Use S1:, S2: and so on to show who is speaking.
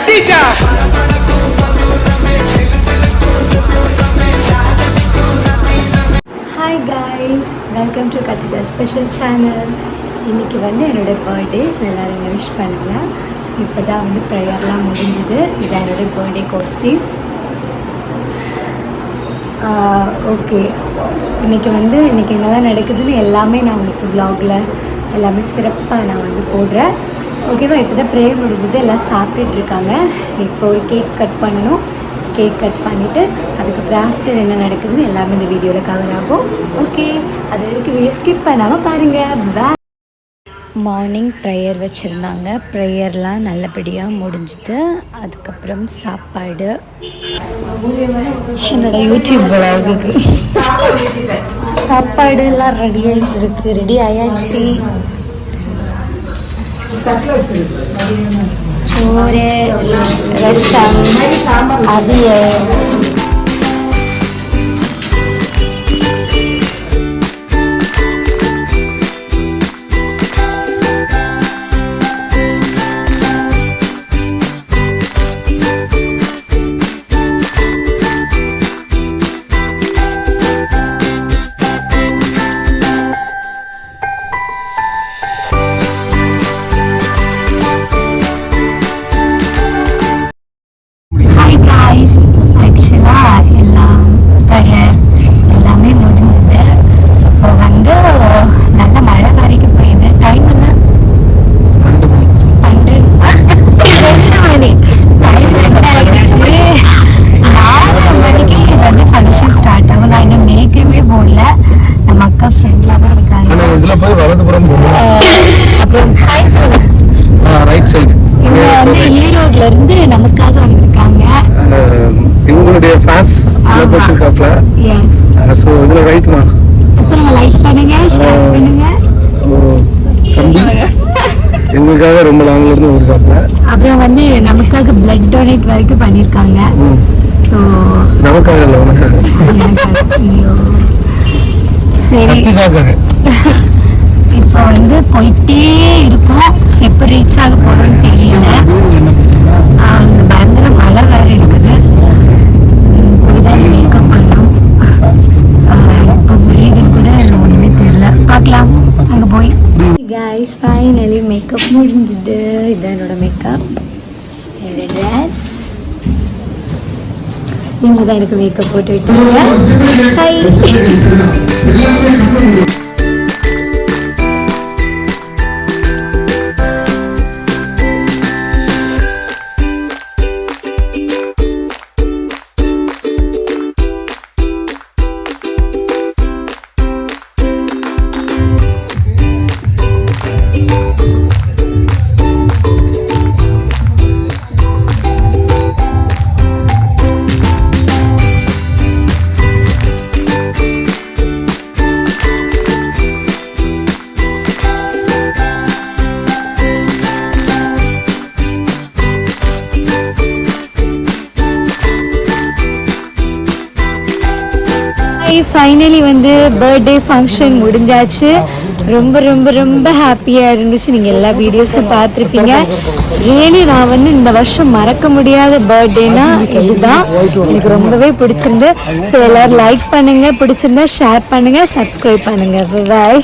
S1: நத்தீஜா.
S2: Hi guys, welcome to Kathitha special channel. இன்றைக்கி வந்து என்னோடய பர்த்டேஸ் எல்லோரும் என்ன விஷ் பண்ணுங்கள். இப்போ தான் வந்து ப்ரேயர்லாம் முடிஞ்சுது. இதான் என்னோடய பர்த்டே காஸ்டியூம். ஓகே, இன்றைக்கி என்னெல்லாம் நடக்குதுன்னு எல்லாமே நான் உங்களுக்கு வ்ளாகில் எல்லாமே சிறப்பாக நான் வந்து போடுறேன். ஓகேவா? இப்போ தான் ப்ரேயர் முடிஞ்சது, எல்லாம் சாப்பிட்டுட்டு இருக்காங்க. இப்போ ஒரு கேக் கட் பண்ணணும். கேக் கட் பண்ணிவிட்டு அதுக்கப்புறம் ஆஃப்டர் என்ன நடக்குதுன்னு எல்லாமே இந்த வீடியோவில் கவர் ஆகும். ஓகே, அது வரைக்கும் வீடியோ ஸ்கிப் பண்ணாமல் பாருங்கள். மார்னிங் ப்ரேயர் வச்சுருந்தாங்க. ப்ரேயர்லாம் நல்லபடியாக முடிஞ்சுது. அதுக்கப்புறம் சாப்பாடு என்னோட யூடியூப் வ்ளாகுக்கு சாப்பாடு எல்லாம் ரெடி ஆகிட்டு இருக்கு. ரெடி ஆயாச்சு. சோறு, ரசம், அவியல், இருந்து நமக்காக வந்திருக்காங்க.
S3: எங்களுடைய ஃபேன்ஸ் போச்சிருக்காப்ல.
S2: எஸ்.
S3: சோ இதுல ரைட்மா.
S2: சொல்லுங்க, லைக் பண்ணுங்க, ஷேர் பண்ணுங்க.
S3: தம்பி எங்களுக்காக ரொம்ப லாங்ல இருந்து வந்திருக்காப்ல. அப்புறம்
S2: வந்து நமக்காக பிளட் டொனேட் வரைக்கும் பண்ணிருக்காங்க. சோ
S3: நமக்காக இல்ல, உனக்காக.
S2: சரி, இப்போ வந்து போயிட்டே இருக்கோம். எப்போ ரீச் ஆக போறோம்னு தெரியல. பயங்கர மழை வேற இருக்குது. போய் தான் மேக்கப் பண்ணோம். இப்போ முடியுதுன்னு கூட ஒன்றுமே தெரியல. பார்க்கலாம் அங்கே போய். கைஸ், ஃபைனலி மேக்கப் முடிஞ்சுது. இதுதான் என்னோட மேக்கப், என்னோட ட்ரெஸ். இவங்க தான் எனக்கு மேக்கப் போட்டு விட்டாங்க. ஹாய். ஃபைனலி வந்து பர்த்டே ஃபங்க்ஷன் முடிஞ்சாச்சு. ரொம்ப ரொம்ப ரொம்ப ஹாப்பியாக இருந்துச்சு. நீங்கள் எல்லா வீடியோஸும் பார்த்துருப்பீங்க. ரியலி நான் வந்து இந்த வருஷம் மறக்க முடியாத பர்த்டேனா இதுதான். எனக்கு ரொம்பவே பிடிச்சிருந்து. ஸோ எல்லோரும் லைக் பண்ணுங்கள், பிடிச்சிருந்தா ஷேர் பண்ணுங்கள், சப்ஸ்கிரைப் பண்ணுங்கள். பாய்.